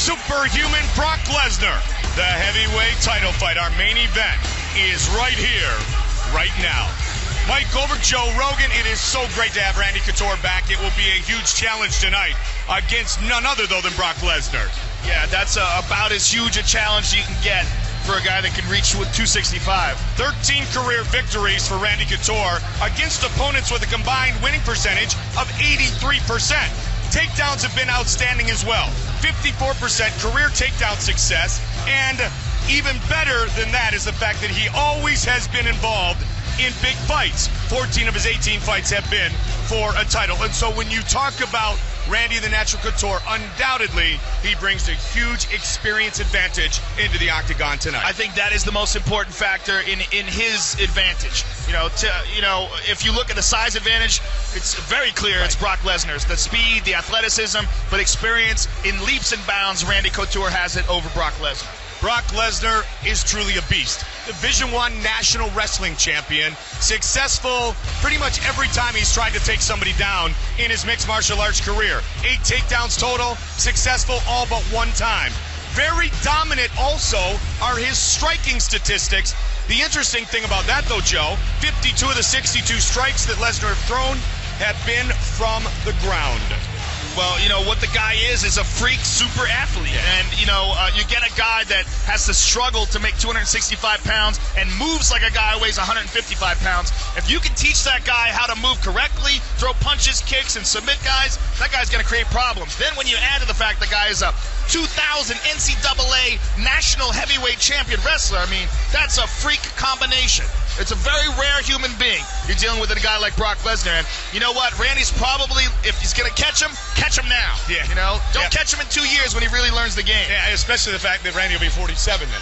superhuman Brock Lesnar. The heavyweight title fight, our main event, is right here, right now. Mike, over Joe Rogan, it is so great to have Randy Couture back. It will be a huge challenge tonight against none other, though, than Brock Lesnar. Yeah, that's about as huge a challenge you can get for a guy that can reach with 265. 13 career victories for Randy Couture against opponents with a combined winning percentage of 83%. Takedowns have been outstanding as well. 54% career takedown success, and even better than that is the fact that he always has been involved in big fights. 14 of his 18 fights have been for a title. And so when you talk about Randy the Natural Couture, undoubtedly he brings a huge experience advantage into the octagon tonight. I think that is the most important factor in his advantage. If you look at the size advantage, it's very clear it's Brock Lesnar's. The speed, the athleticism, but experience in leaps and bounds, Randy Couture has it over Brock Lesnar. Brock Lesnar is truly a beast. Division I National Wrestling Champion, successful pretty much every time he's tried to take somebody down in his mixed martial arts career. 8 takedowns total, successful all but one time. Very dominant also are his striking statistics. The interesting thing about that, though, Joe, 52 of the 62 strikes that Lesnar have thrown have been from the ground. Well, what the guy is a freak super athlete. Yeah. And, you get a guy that has to struggle to make 265 pounds and moves like a guy who weighs 155 pounds. If you can teach that guy how to move correctly, throw punches, kicks, and submit guys, that guy's going to create problems. Then when you add to the fact the guy is a 2000 NCAA national heavyweight champion wrestler, that's a freak combination. It's a very rare human being. You're dealing with a guy like Brock Lesnar. And you know what? Randy's probably, if he's going to catch him now. Yeah. Don't catch him in 2 years when he really learns the game. Yeah, especially the fact that Randy will be 47 then.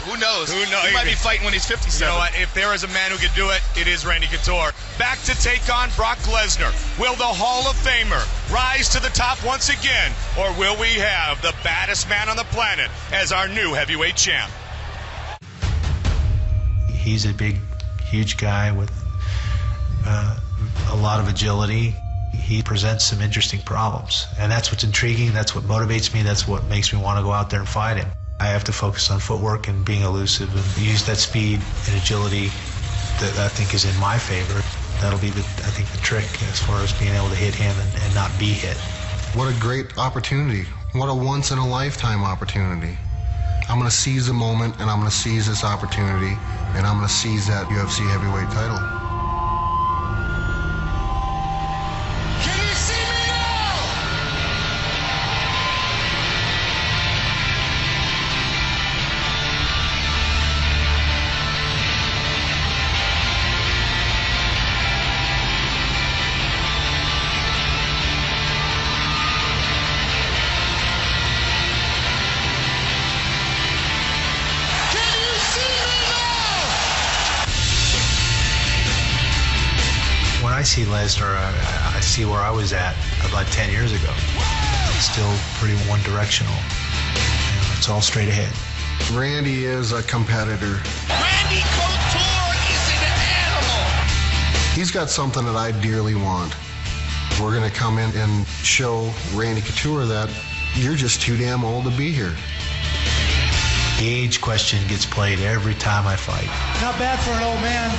Who knows? Who knows? He might be fighting when he's 57. You know what? If there is a man who could do it, it is Randy Couture. Back to take on Brock Lesnar. Will the Hall of Famer rise to the top once again? Or will we have the baddest man on the planet as our new heavyweight champ? He's a big, huge guy with a lot of agility. He presents some interesting problems, and that's what's intriguing. That's what motivates me. That's what makes me want to go out there and fight him. I have to focus on footwork and being elusive and use that speed and agility that I think is in my favor. That'll be, I think, the trick as far as being able to hit him and not be hit. What a great opportunity. What a once-in-a-lifetime opportunity. I'm going to seize the moment, and I'm going to seize this opportunity, and I'm going to seize that UFC heavyweight title. When I see Lesnar, I see where I was at about 10 years ago. It's still pretty one-directional. It's all straight ahead. Randy is a competitor. Randy Couture is an animal. He's got something that I dearly want. We're going to come in and show Randy Couture that you're just too damn old to be here. The age question gets played every time I fight. Not bad for an old man.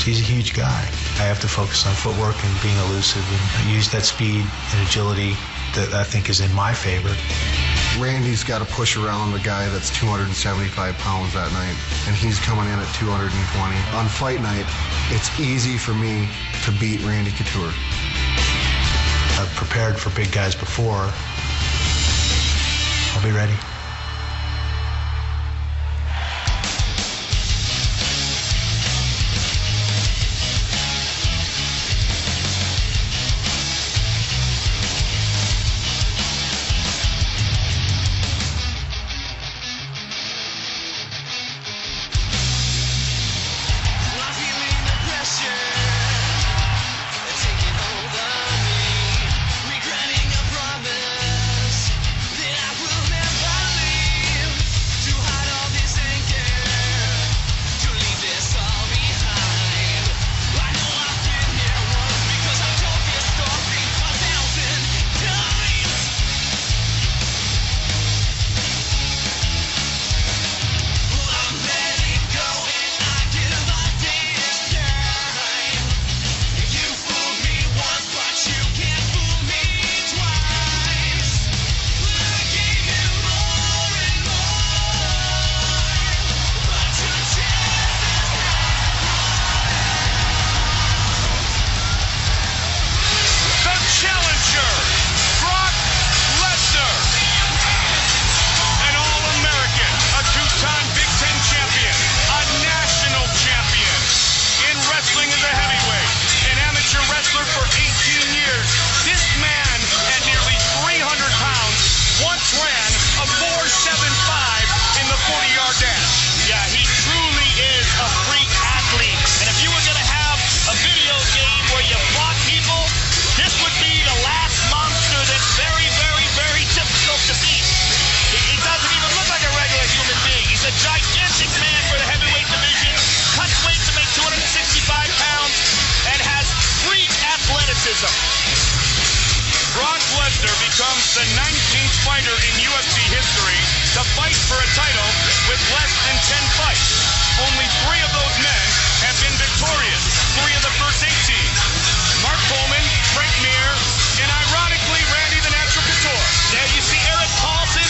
He's a huge guy. I have to focus on footwork and being elusive and use that speed and agility that I think is in my favor. Randy's got to push around a guy that's 275 pounds that night, and he's coming in at 220. On fight night, it's easy for me to beat Randy Couture. I've prepared for big guys before. I'll be ready. Regretting a promise that I will never the 19th fighter in UFC history to fight for a title with less than 10 fights. Only 3 of those men have been victorious, 3 of the first 18. Mark Coleman, Frank Mir, and ironically, Randy the Natural Couture. There you see Eric Paulson,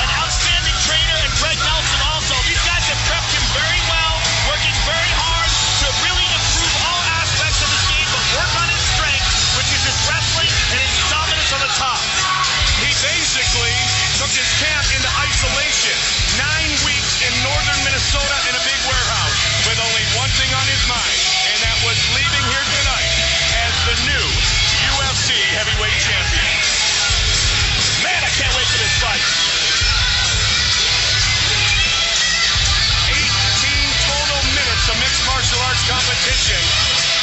an outstanding trainer, and Greg Nelson also. These guys have prepped him very well, working very hard to really improve all aspects of his game, but work on his strength, which is his wrestling and his dominance on the top. He basically took his camp into isolation. 9 weeks in northern Minnesota in a big warehouse with only one thing on his mind, and that was leaving here tonight as the new UFC heavyweight champion. Man, I can't wait for this fight. 18 total minutes of mixed martial arts competition.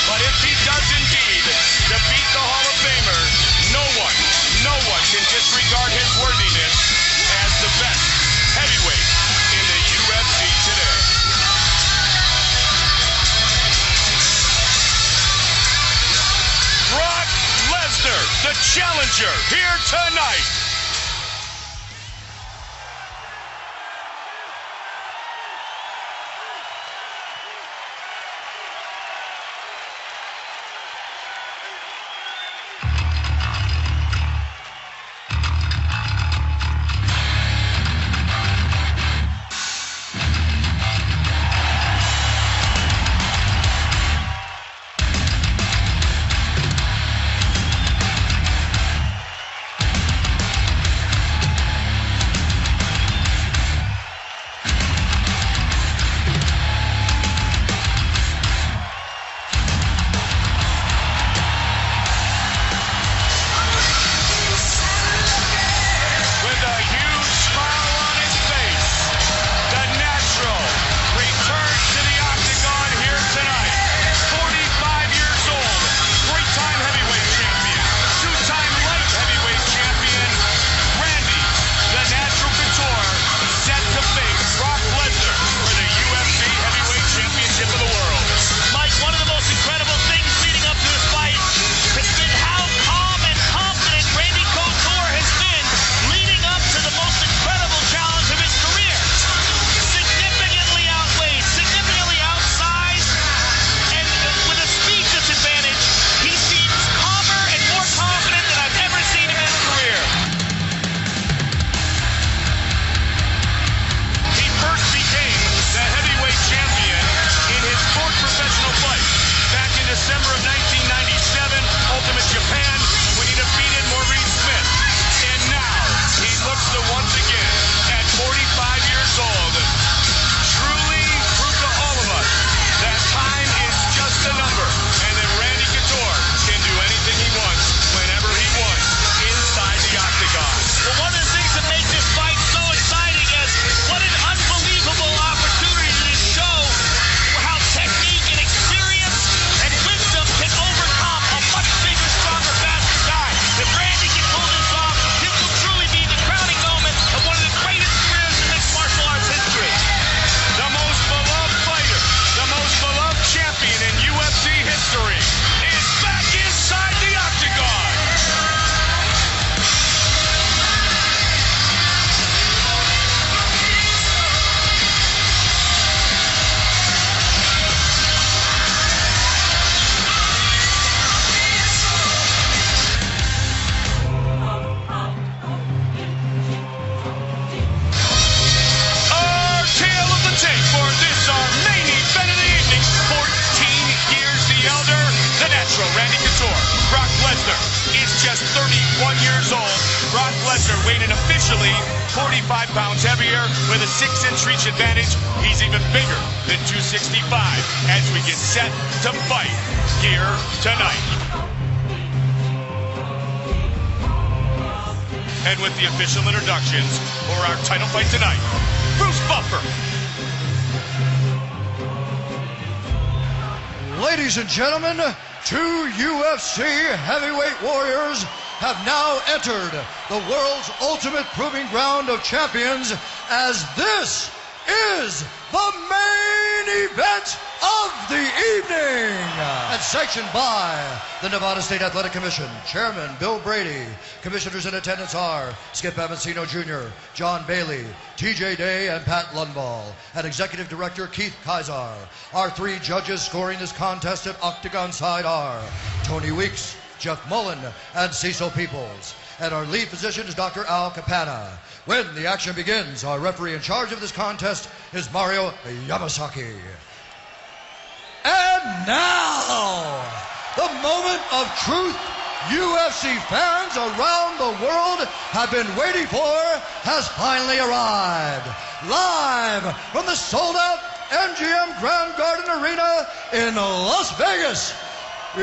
But if he does indeed defeat the Hall of Famer, no one can disregard his worthiness as the best heavyweight in the UFC today. Brock Lesnar, the challenger, here tonight. Lesnar weighing in officially 45 pounds heavier with a 6-inch reach advantage. He's even bigger than 265 as we get set to fight here tonight. And with the official introductions for our title fight tonight, Bruce Buffer. Ladies and gentlemen, 2 UFC heavyweight warriors have now entered the world's ultimate proving ground of champions, as this is the main event of the evening. And sanctioned by the Nevada State Athletic Commission, Chairman Bill Brady. Commissioners in attendance are Skip Avancino Jr., John Bailey, TJ Day, and Pat Lundvall. And Executive Director Keith Kaiser. Our 3 judges scoring this contest at Octagon side are Tony Weeks, Jeff Mullen, and Cecil Peoples. And our lead physician is Dr. Al Capana. When the action begins, our referee in charge of this contest is Mario Yamasaki. And now, the moment of truth UFC fans around the world have been waiting for has finally arrived. Live from the sold-out MGM Grand Garden Arena in Las Vegas. It's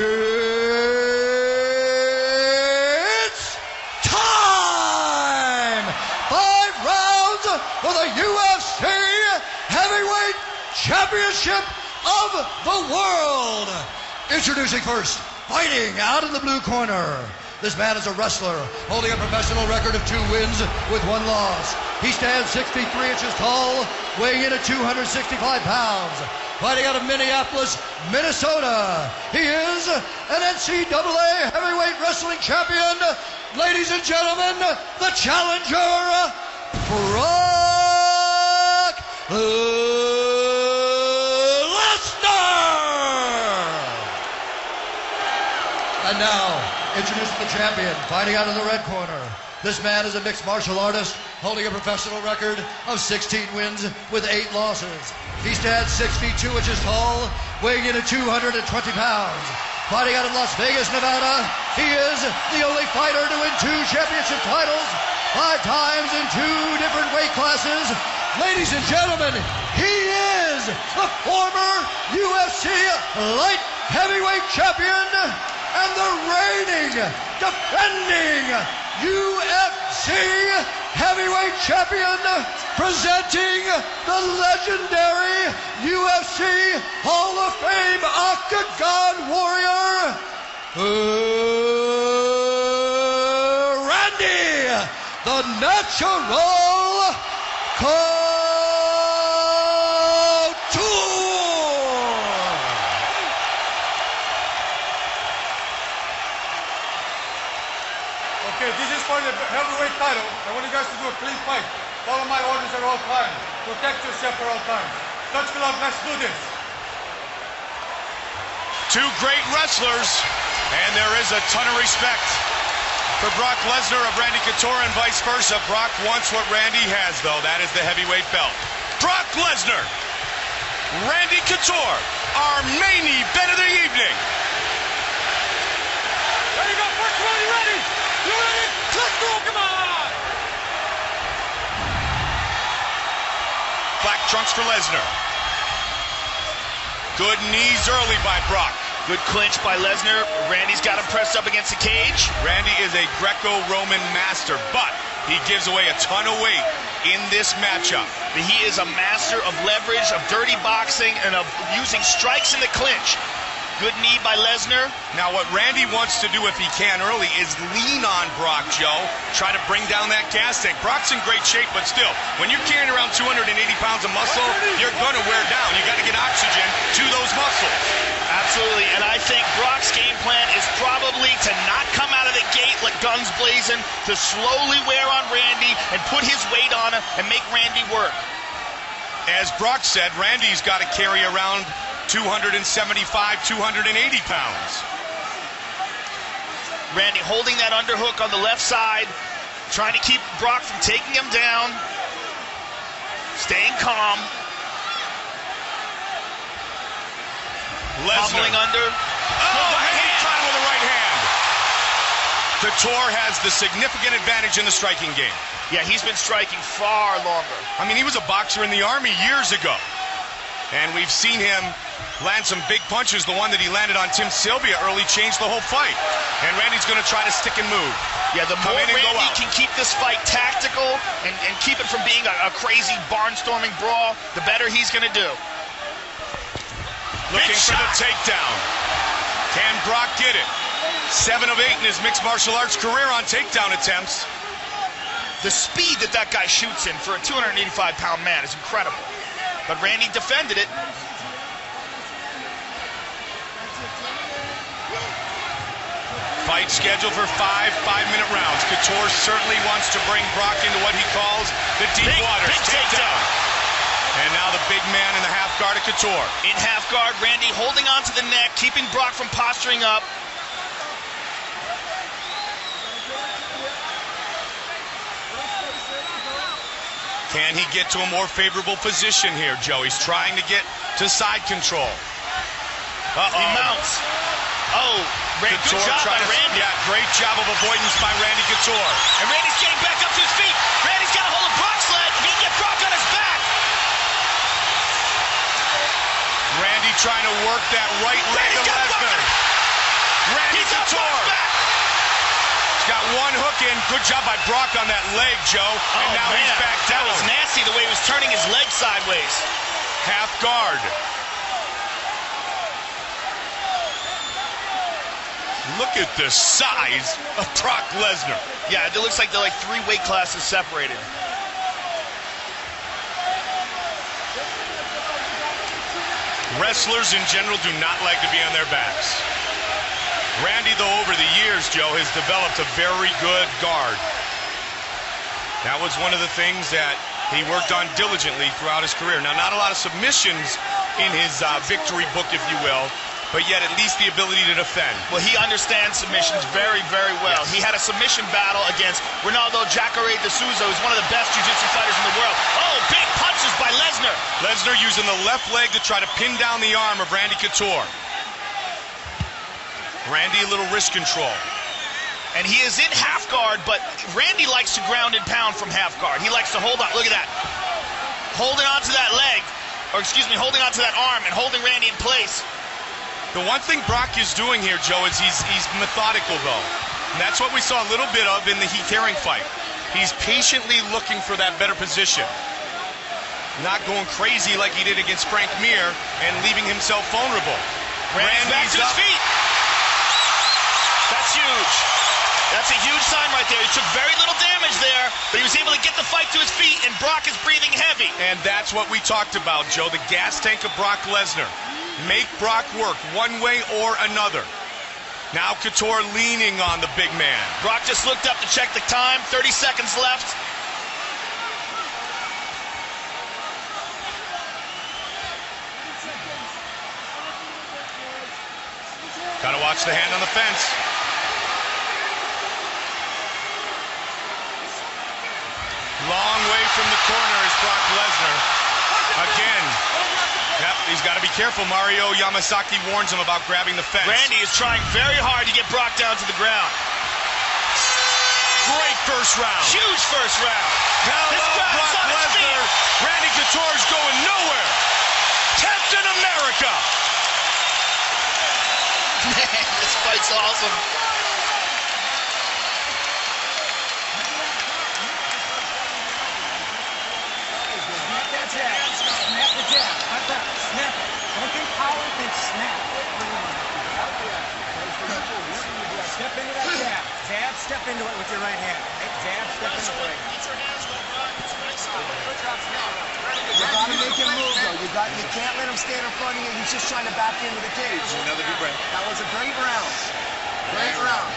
time! 5 rounds for the UFC Heavyweight Championship of the world. Introducing first, fighting out in the blue corner. This man is a wrestler holding a professional record of 2 wins with 1 loss. He stands 63 inches tall, weighing in at 265 pounds. Fighting out of Minneapolis, Minnesota. He is an NCAA heavyweight wrestling champion. Ladies and gentlemen, the challenger, Brock And now, introducing the champion, fighting out in the red corner. This man is a mixed martial artist, holding a professional record of 16 wins with 8 losses. He stands 6 feet 2 inches tall, weighing in at 220 pounds. Fighting out of Las Vegas, Nevada, he is the only fighter to win 2 championship titles, 5 times in 2 different weight classes. Ladies and gentlemen, he is the former UFC light heavyweight champion and the reigning, defending UFC heavyweight champion, presenting the legendary UFC Hall of Fame Octagon Warrior, Randy, the Natural Couture. Okay, this is for the heavyweight title. I want you guys to do a clean fight. Follow my orders at all times. Protect yourself at all times. Touch glove, let's do this. 2 great wrestlers, and there is a ton of respect for Brock Lesnar of Randy Couture and vice versa. Brock wants what Randy has, though. That is the heavyweight belt. Brock Lesnar, Randy Couture, our main event of the evening. There you go, first one, you ready? You ready? Let's go, come on! Black trunks for Lesnar. Good knees early by Brock. Good clinch by Lesnar. Randy's got him pressed up against the cage. Randy is a Greco-Roman master, but he gives away a ton of weight in this matchup. He is a master of leverage, of dirty boxing, and of using strikes in the clinch. Good knee by Lesnar. Now what Randy wants to do if he can early is lean on Brock, Joe. Try to bring down that gas tank. Brock's in great shape, but still, when you're carrying around 280 pounds of muscle, you're going to wear down. You got to get oxygen to those muscles. Absolutely, and I think Brock's game plan is probably to not come out of the gate like guns blazing, to slowly wear on Randy and put his weight on him and make Randy work. As Brock said, Randy's got to carry around 275, 280 pounds. Randy holding that underhook on the left side, trying to keep Brock from taking him down, staying calm. Lesnar. Hobbling under. Oh, heavy trial with the right hand. Couture has the significant advantage in the striking game. Yeah, he's been striking far longer. I mean, he was a boxer in the Army years ago. And we've seen him land some big punches. The one that he landed on Tim Sylvia early changed the whole fight. And Randy's going to try to stick and move. Yeah, the more Randy can keep this fight tactical and keep it from being a crazy barnstorming brawl, the better he's going to do. Looking for the takedown. Can Brock get it? 7 of 8 in his mixed martial arts career on takedown attempts. The speed that guy shoots in for a 285-pound man is incredible. But Randy defended it. Fight scheduled for 5 5-minute rounds. Couture certainly wants to bring Brock into what he calls the deep waters. Big takedown. And now the big man in the half guard of Couture. In half guard, Randy holding on to the neck, keeping Brock from posturing up. Can he get to a more favorable position here, Joe? He's trying to get to side control. He mounts. Oh, good job by Randy. Yeah, great job of avoidance by Randy Couture. And Randy's getting back up to his feet. Randy's got a hold of Brock's leg. He can get Brock on his back. Randy trying to work that right leg of Lesnar. Randy Couture. He's got one hook in. Good job by Brock on that leg, Joe. And now he's back down. That was nasty the way he was turning his leg sideways. Half guard. Look at the size of Brock Lesnar. Yeah, it looks like they're like 3 weight classes separated. Wrestlers in general do not like to be on their backs. Randy, though, over the years, Joe, has developed a very good guard. That was one of the things that he worked on diligently throughout his career. Now, not a lot of submissions in his victory book, if you will, but yet at least the ability to defend. Well, he understands submissions very, very well. Yes. He had a submission battle against Ronaldo Jacare de Souza, who's one of the best jiu-jitsu fighters in the world. Oh, big punches by Lesnar. Lesnar using the left leg to try to pin down the arm of Randy Couture. Randy, a little wrist control. And he is in half guard, but Randy likes to ground and pound from half guard. He likes to hold on. Look at that. Holding on to that leg, or excuse me, holding on to that arm and holding Randy in place. The one thing Brock is doing here, Joe, is he's methodical, though. And that's what we saw a little bit of in the Heath Herring fight. He's patiently looking for that better position. Not going crazy like he did against Frank Mir and leaving himself vulnerable. Randy's back to his feet. That's huge. That's a huge sign right there. He took very little damage there, but he was able to get the fight to his feet, and Brock is breathing heavy. And that's what we talked about, Joe, the gas tank of Brock Lesnar. Make Brock work one way or another. Now Couture leaning on the big man. Brock just looked up to check the time. 30 seconds left. Gotta watch the hand on the fence. Long way from the corner is Brock Lesnar. Again. Yep, he's got to be careful. Mario Yamasaki warns him about grabbing the fence. Randy is trying very hard to get Brock down to the ground. Great first round. Huge first round. Hello, Brock Lesnar. Randy Couture's going nowhere. Captain America. Man, this fight's awesome. Snap the jab. Snap it. Don't think power, think snap. Step into that jab. Jab, step into it with your right hand. Jab, step into it. You gotta make him move though. You can't let him stand in front of you. He's just trying to back into the cage. Another deep breath. That was a great round. Great round.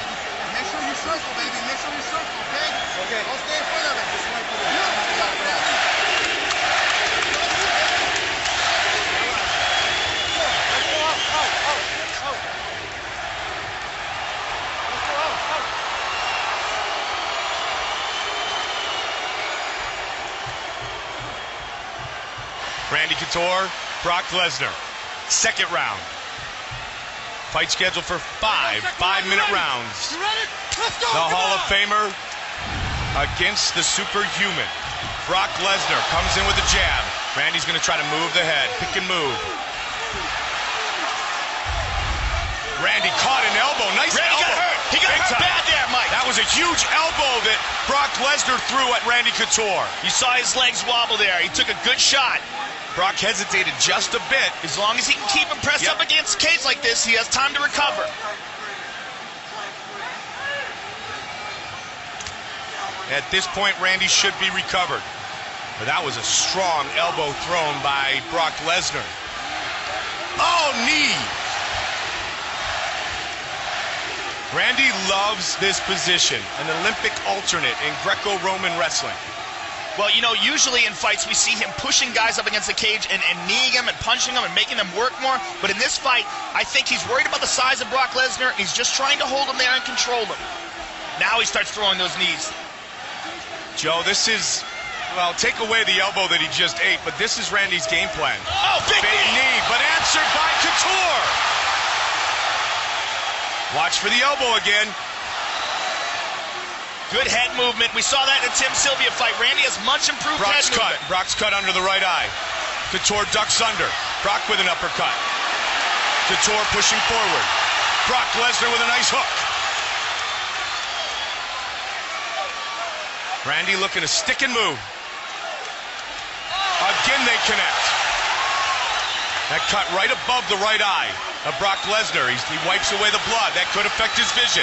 Make sure you circle, baby. Make sure you circle, okay? Okay. Don't stay in front of it. Just wait for it. Randy Couture, Brock Lesnar. Second round. Fight scheduled for 5 5-minute rounds. The Hall of Famer against the superhuman. Brock Lesnar comes in with a jab. Randy's going to try to move the head. Pick and move. Randy caught an elbow. Nice Randy elbow. got hurt. He got hurt bad there, Mike. That was a huge elbow that Brock Lesnar threw at Randy Couture. You saw his legs wobble there. He took a good shot. Brock hesitated just a bit. As long as he can keep him pressed up against a cage like this, he has time to recover. At this point, Randy should be recovered. But that was a strong elbow thrown by Brock Lesnar. Oh, knee! Randy loves this position, an Olympic alternate in Greco-Roman wrestling. Well, you know, usually in fights we see him pushing guys up against the cage and kneeing them and punching them and making them work more. But in this fight, I think he's worried about the size of Brock Lesnar, and he's just trying to hold him there and control him. Now he starts throwing those knees. Joe, this is, well, take away the elbow that he just ate, but this is Randy's game plan. Oh, big knee, but answered by Couture. Watch for the elbow again. Good head movement. We saw that in the Tim Sylvia fight. Randy has much improved head movement. Brock's cut under the right eye. Couture ducks under. Brock with an uppercut. Couture pushing forward. Brock Lesnar with a nice hook. Randy looking to stick and move. Again they connect. That cut right above the right eye of Brock Lesnar. He wipes away the blood. That could affect his vision.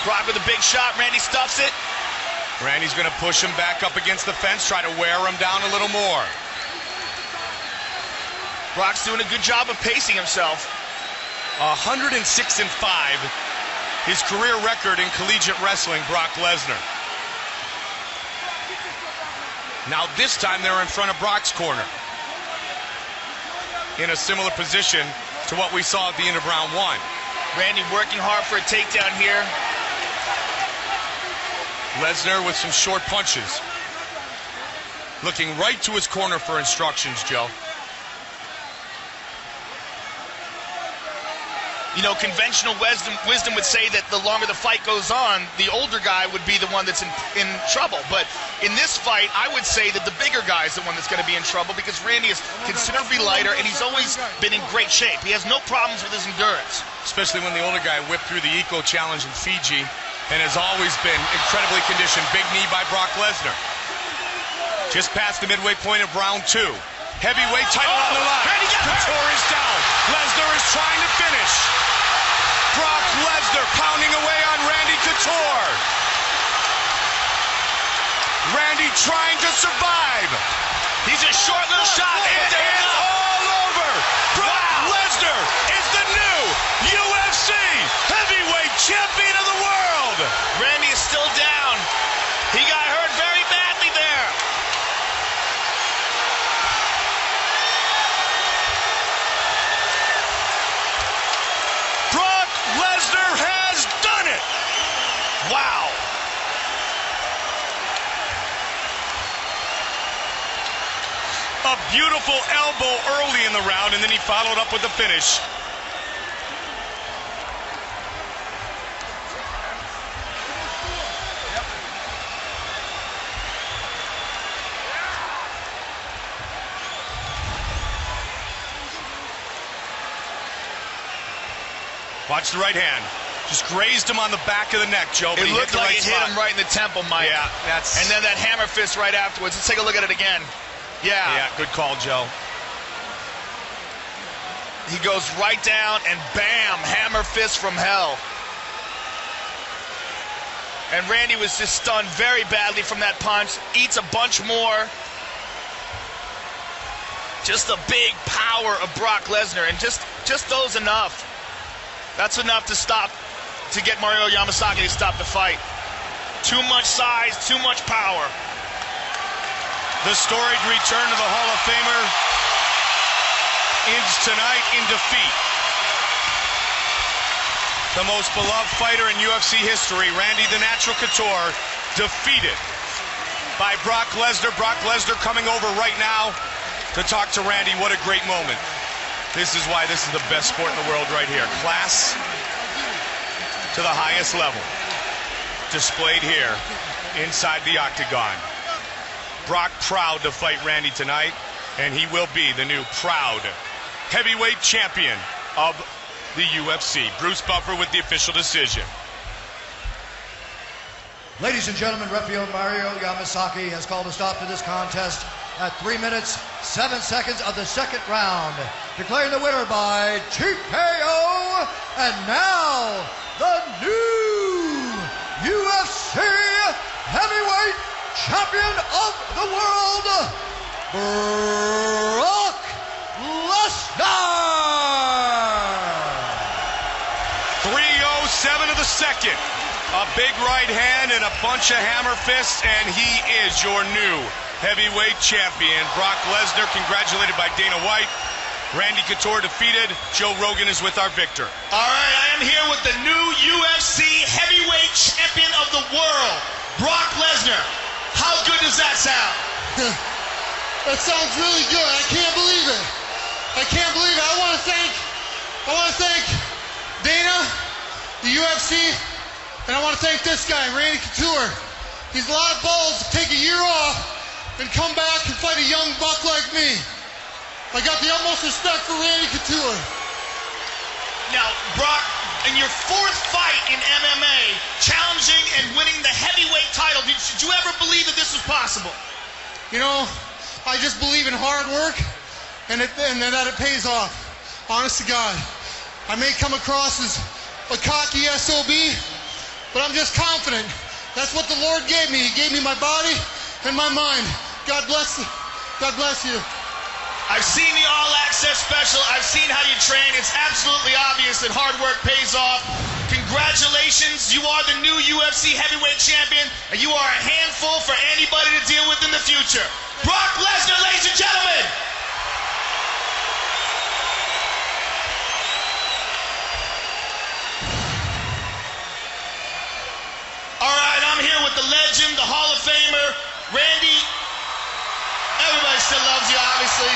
Brock with a big shot. Randy stuffs it. Randy's going to push him back up against the fence, try to wear him down a little more. Brock's doing a good job of pacing himself. 106-5, his career record in collegiate wrestling, Brock Lesnar. Now this time they're in front of Brock's corner, in a similar position to what we saw at the end of round one. Randy working hard for a takedown here. Lesnar with some short punches. Looking right to his corner for instructions, Joe. You know, conventional wisdom would say that the longer the fight goes on, the older guy would be the one that's in trouble. But in this fight, I would say that the bigger guy is the one that's going to be in trouble, because Randy is considerably lighter and he's always been in great shape. He has no problems with his endurance. Especially when the older guy whipped through the Eco Challenge in Fiji and has always been incredibly conditioned. Big knee by Brock Lesnar. Just past the midway point of round two. Heavyweight title on the line. Couture is down. Lesnar is trying to finish. Brock Lesnar pounding away on Randy Couture. Randy trying to survive. He's a short little shot. It is all over. Brock Lesnar is the new UFC heavyweight champion of the world. Randy is still down. He got hurt very badly there. Brock Lesnar has done it. Wow. A beautiful elbow early in the round, and then he followed up with the finish. Watch the right hand. Just grazed him on the back of the neck, Joe. But it looked like it hit him right in the temple, Mike. Yeah, that's... And then that hammer fist right afterwards. Let's take a look at it again. Yeah. Yeah, good call, Joe. He goes right down and bam, hammer fist from hell. And Randy was just stunned very badly from that punch. Eats a bunch more. Just the big power of Brock Lesnar, and just those enough. That's enough to stop, to get Mario Yamasaki to stop the fight. Too much size, too much power. The storied return of the Hall of Famer ends tonight in defeat. The most beloved fighter in UFC history, Randy the Natural Couture, defeated by Brock Lesnar. Brock Lesnar coming over right now to talk to Randy. What a great moment. This is why this is the best sport in the world right here. Class to the highest level. Displayed here inside the octagon. Brock proud to fight Randy tonight, and he will be the new proud heavyweight champion of the UFC. Bruce Buffer with the official decision. Ladies and gentlemen, referee Mario Yamasaki has called a stop to this contest at 3 minutes, 7 seconds of the second round, declaring the winner by TKO, and now the new UFC heavyweight champion of the world, Brock Lesnar. 3:07 of the second. A big right hand and a bunch of hammer fists, and he is your new heavyweight champion. Brock Lesnar, congratulated by Dana White. Randy Couture defeated. Joe Rogan is with our victor. All right, I am here with the new UFC heavyweight champion of the world, Brock Lesnar. How good does that sound? That sounds really good. I can't believe it. I can't believe it. I want to thank Dana, the UFC, and I want to thank this guy, Randy Couture. He's a lot of balls to take a year off and come back and fight a young buck like me. I got the utmost respect for Randy Couture. Now, Brock, in your fourth fight in MMA, challenging and winning the heavyweight title, did you ever believe that this was possible? You know, I just believe in hard work and that it pays off. Honest to God. I may come across as a cocky SOB, but I'm just confident. That's what the Lord gave me. He gave me my body and my mind. God bless you. God bless you. I've seen the All Access special. I've seen how you train. It's absolutely obvious that hard work pays off. Congratulations. You are the new UFC heavyweight champion, and you are a handful for anybody to deal with in the future. Brock Lesnar, ladies and gentlemen. All right, I'm here with the legend, the Hall of Famer, Randy. Everybody still loves you, obviously.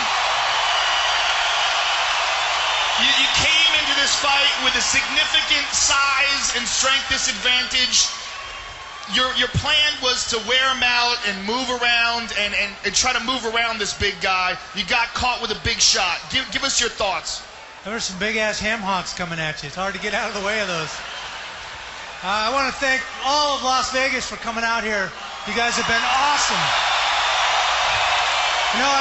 You came into this fight with a significant size and strength disadvantage. Your plan was to wear him out and move around and try to move around this big guy. You got caught with a big shot. Give us your thoughts. There were some big-ass ham hocks coming at you. It's hard to get out of the way of those. I want to thank all of Las Vegas for coming out here. You guys have been awesome. You know,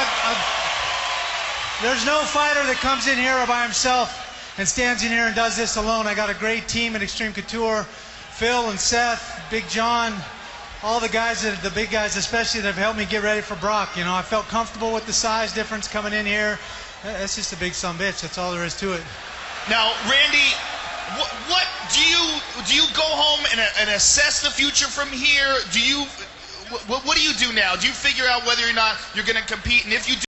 there's no fighter that comes in here by himself and stands in here and does this alone. I got a great team at Extreme Couture. Phil and Seth, Big John, all the guys, the big guys especially, that have helped me get ready for Brock. You know, I felt comfortable with the size difference coming in here. That's just a big sumbitch. That's all there is to it. Now, Randy, what do you go home and assess the future from here? What do you do now? Do you figure out whether or not you're going to compete? And if you do,